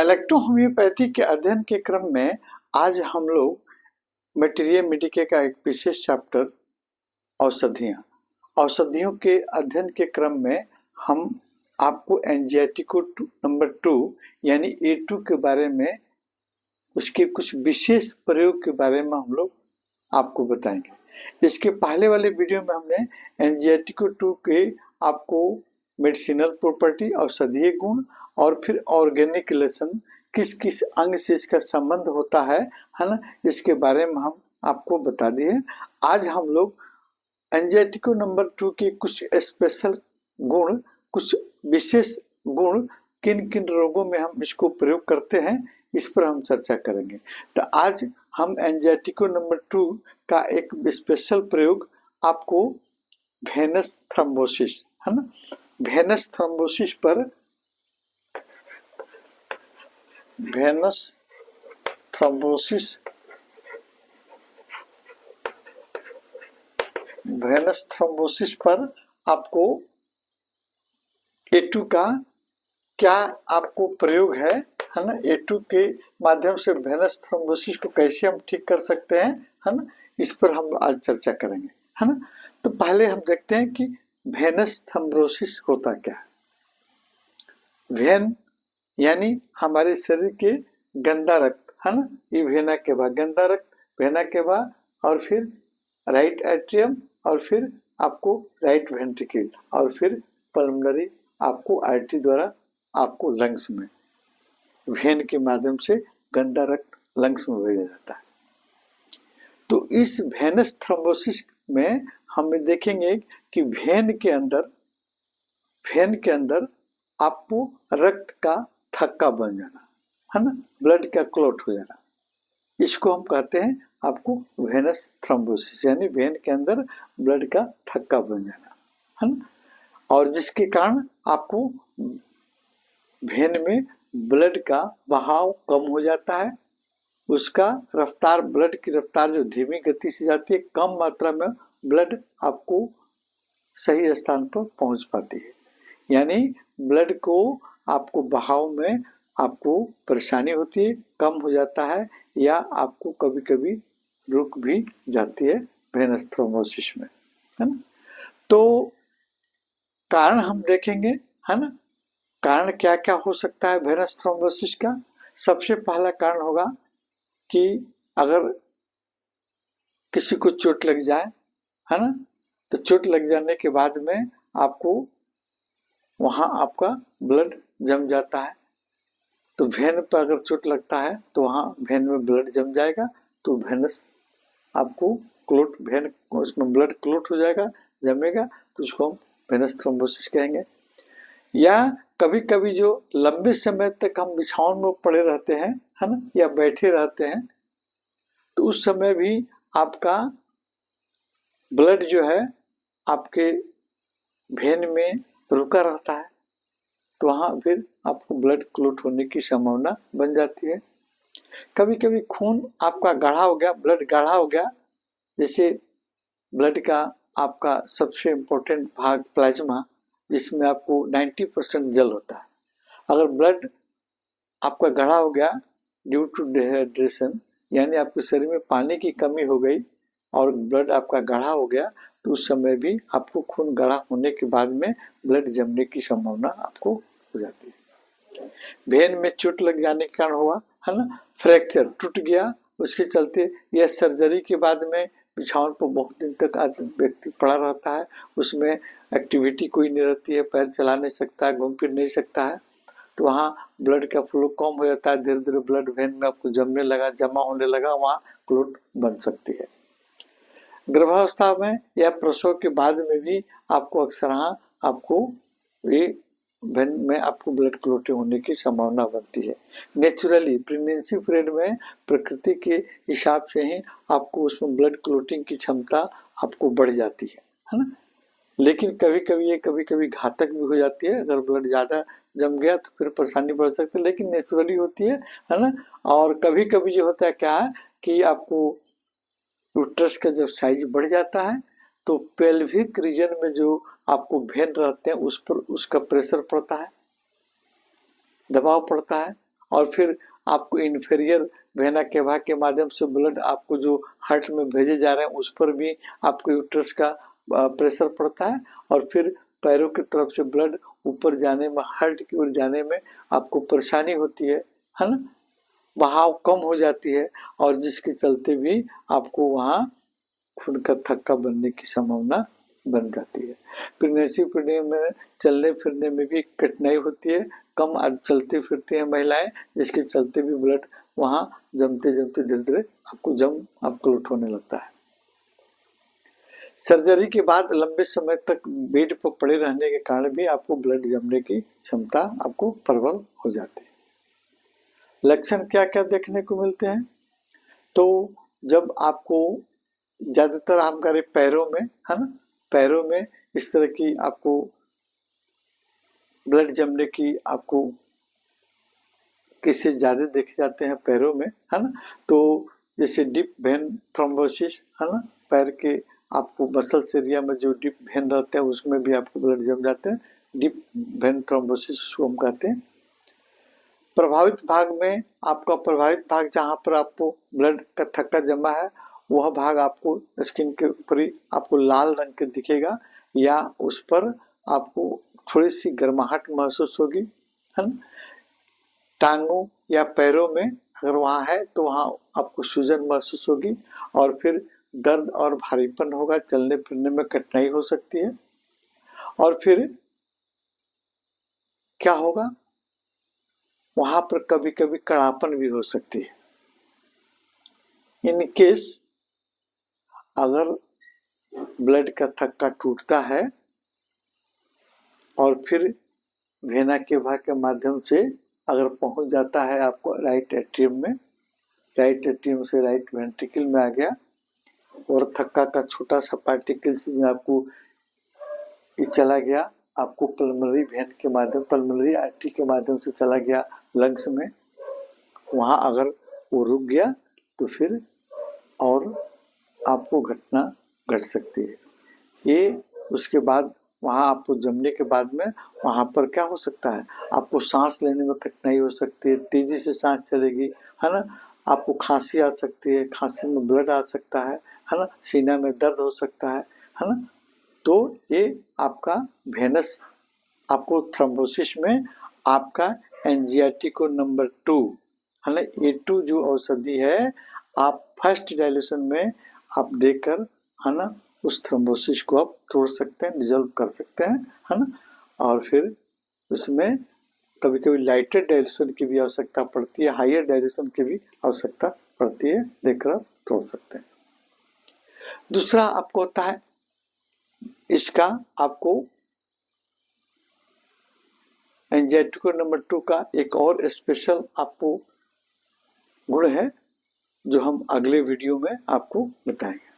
Electrohomoeopathy के अध्ययन के क्रम में आज हम लोग मटेरिया मेडिका का एक विशेष चैप्टर औषधियों के अध्ययन के क्रम में हम आपको एंजाइटी को नंबर 2 यानी A2 के बारे में उसके कुछ विशेष प्रयोग के बारे में हम लोग आपको बताएंगे। इसके पहले वाले वीडियो में हमने एंजाइटी को 2 के आपको मेडिसिनल प्रॉपर्टी, औषधीय गुण और फिर ऑर्गेनिक रिलेशन किस किस अंग से इसका संबंध होता है ना, इसके बारे में हम आपको बता दिए। आज हम लोग एंजाइटी को नंबर 2 के कुछ स्पेशल गुण, कुछ विशेष गुण किन किन रोगों में हम इसको प्रयोग करते हैं, इस पर हम चर्चा करेंगे। तो आज हम एंजाइटी को नंबर 2 का एक स्पेशल प्रयोग आपको वेनस थ्रोम्बोसिस है ना, वेनस थ्रोम्बोसिस पर वेनस थ्रोम्बोसिस पर आपको A2 का क्या आपको प्रयोग है ना, A2 के माध्यम से वेनस थ्रोम्बोसिस को कैसे हम ठीक कर सकते हैं है ना, इस पर हम आज चर्चा करेंगे है ना। तो पहले हम देखते हैं कि वेनस थ्रोम्बोसिस होता क्या है। वेन यानी हमारे शरीर के गंदा रक्त है ना, ये वेना के बाद गंदा रक्त, वेना के बाद और फिर राइट एट्रियम और फिर आपको राइट वेंट्रिकल और फिर पल्मोनरी आपको आर्टरी द्वारा आपको लंग्स में वेन के माध्यम से गंदा रक्त लंग्स में भेजा जाता है। तो इस वेनस थ्रोम्बोसिस में हम देखेंगे कि वेन के अंदर आपको रक्त का थक्का बन जाना है ना, ब्लड का क्लॉट हो जाना, इसको हम कहते हैं आपको वेनस थ्रोम्बोसिस, यानी वेन के अंदर ब्लड का थक्का बन जाना है ना। और जिसके कारण आपको वेन में ब्लड का बहाव कम हो जाता है, उसका रफ्तार, ब्लड की रफ्तार जो धीमी गति से जाती है, कम मात्रा में ब्लड आपको सही स्थान पर पहुंच पाती है, यानी ब्लड को आपको बहाव में आपको परेशानी होती है, कम हो जाता है या आपको कभी कभी रुक भी जाती है वेनस थ्रोम्बोसिस में है ना। तो कारण हम देखेंगे है ना, कारण क्या क्या हो सकता है वेनस थ्रोम्बोसिस का। सबसे पहला कारण होगा कि अगर किसी को चोट लग जाए है ना, तो चोट लग जाने के बाद में आपको वहां आपका ब्लड जम जाता है। तो वेन पर अगर चोट लगता है तो वहां वेन में ब्लड जम जाएगा, तो वेनस आपको क्लोट, वेन उसमें ब्लड क्लोट हो जाएगा, जमेगा, तो उसको हम वेनस थ्रोम्बोसिस कहेंगे। या कभी कभी जो लंबे समय तक हम बिछावन में पड़े रहते हैं है ना, या बैठे रहते हैं, तो उस समय भी आपका ब्लड जो है आपके वेन में रुका रहता है, तो वहां फिर आपको ब्लड क्लॉट होने की संभावना बन जाती है। कभी कभी खून आपका गाढ़ा हो गया, ब्लड गाढ़ा हो गया, जैसे ब्लड का आपका सबसे इम्पोर्टेंट भाग प्लाज्मा, जिसमें आपको 90% जल होता है, अगर ब्लड आपका गाढ़ा हो गया ड्यू टू डिहाइड्रेशन, यानी आपके शरीर में पानी की कमी हो गई और ब्लड आपका गाढ़ा हो गया, तो उस समय भी आपको खून गाढ़ा होने के बाद में ब्लड जमने की संभावना आपको हो जाती है। वेन में चोट लग जाने के कारण हुआ है ना, फ्रैक्चर टूट गया, उसके चलते या सर्जरी के बाद में बिछावन पर बहुत दिन तक व्यक्ति पड़ा रहता है, उसमें एक्टिविटी कोई नहीं रहती है, पैर चला नहीं सकता है, घूम फिर नहीं सकता है, तो वहाँ ब्लड का फ्लो कम हो जाता है, धीरे धीरे ब्लड वेन में आपको जमने लगा, जमा होने लगा, वहाँ क्लॉट बन सकती है। गर्भावस्था में या प्रसव के बाद में भी आपको अक्सर आपको ये वेन में आपको ब्लड क्लॉटिंग होने की संभावना बनती है। नेचुरली प्रेगनेंसी पीरियड में प्रकृति के हिसाब से ही आपको उसमें ब्लड क्लॉटिंग की क्षमता आपको बढ़ जाती है ना, लेकिन कभी कभी घातक भी हो जाती है। अगर ब्लड ज़्यादा जम गया तो फिर परेशानी बढ़ सकती है, लेकिन नेचुरली होती है ना। और कभी कभी जो होता है क्या है कि आपको यूट्रस का जब साइज बढ़ जाता है तो पेल्विक रीजन में जो आपको वेन रहते हैं उस पर उसका प्रेशर पड़ता है, दबाव पड़ता है, और फिर आपको इन्फीरियर वेना केवा के माध्यम से ब्लड आपको जो हार्ट में भेजे जा रहे हैं उस पर भी आपको यूट्रस का प्रेशर पड़ता है, और फिर पैरों की तरफ से ब्लड ऊपर जाने में, हार्ट की ओर जाने में आपको परेशानी होती है ना, बहाव कम हो जाती है, और जिसके चलते भी आपको वहाँ खून का थक्का बनने की संभावना बन जाती है। प्रेगनेंसी पीरियड में चलने फिरने में भी कठिनाई होती है, कम चलती फिरती हैं महिलाएं, जिसके चलते भी ब्लड वहाँ जमते जमते धीरे धीरे आपको क्लॉट होने लगता है। सर्जरी के बाद लंबे समय तक बेड पर पड़े रहने के कारण भी आपको ब्लड जमने की क्षमता आपको प्रबल हो जाती है। लक्षण क्या क्या देखने को मिलते हैं? तो जब आपको ज्यादातर हम करें पैरों में, है ना, पैरों में इस तरह की आपको ब्लड जमने की आपको केसेस ज्यादा देखे जाते हैं पैरों में, है ना। तो जैसे डीप वेन थ्रोम्बोसिस, है ना, पैर के आपको मसल्स एरिया में जो डीप वेन रहते हैं उसमें भी आपको ब्लड जम जाते हैं, डीप वेन थ्रोम्बोसिस उसको हम कहते हैं। प्रभावित भाग में आपका प्रभावित भाग जहाँ पर आपको ब्लड का थक्का जमा है वह भाग आपको स्किन के ऊपर ही आपको लाल रंग के दिखेगा, या उस पर आपको थोड़ी सी गर्माहट महसूस होगी, है ना। टांगों या पैरों में अगर वहाँ है तो वहाँ आपको सूजन महसूस होगी, और फिर दर्द और भारीपन होगा, चलने फिरने में कठिनाई हो सकती है, और फिर क्या होगा, वहां पर कभी कभी कड़ापन भी हो सकती है। इन केस अगर ब्लड का थक्का टूटता है और फिर वेना केवा के माध्यम से अगर पहुंच जाता है आपको राइट एट्रियम में, राइट एट्रियम से राइट वेंट्रिकल में आ गया, और थक्का का छोटा सा पार्टिकल्स में आपको ये चला गया, आपको पल्मोनरी वेन के माध्यम, पल्मोनरी आर्टरी के माध्यम से चला गया लंग्स में, वहाँ अगर वो रुक गया तो फिर और आपको घटना घट सकती है। ये उसके बाद वहाँ आपको जमने के बाद में वहाँ पर क्या हो सकता है, आपको सांस लेने में कठिनाई हो सकती है, तेजी से सांस चलेगी, है ना, आपको खांसी आ सकती है, खांसी में ब्लड आ सकता है ना, सीना में दर्द हो सकता है ना। तो ये आपका वेनस आपको थ्रोम्बोसिस में आपका एंजियाटिको नंबर 2, है ना, A2 जो औषधि है आप फर्स्ट डायल्यूशन में आप देकर, है ना, उस थ्रोम्बोसिस को आप तोड़ सकते हैं, डिजोल्व कर सकते हैं, है ना। और फिर उसमें कभी कभी लाइटर डायल्यूशन की भी आवश्यकता पड़ती है, हायर डायल्यूशन की भी आवश्यकता पड़ती है, देकर आप तोड़ सकते हैं। दूसरा आपको होता है, इसका आपको एंजाइटिको नंबर 2 का एक और स्पेशल आपको गुण है जो हम अगले वीडियो में आपको बताएंगे।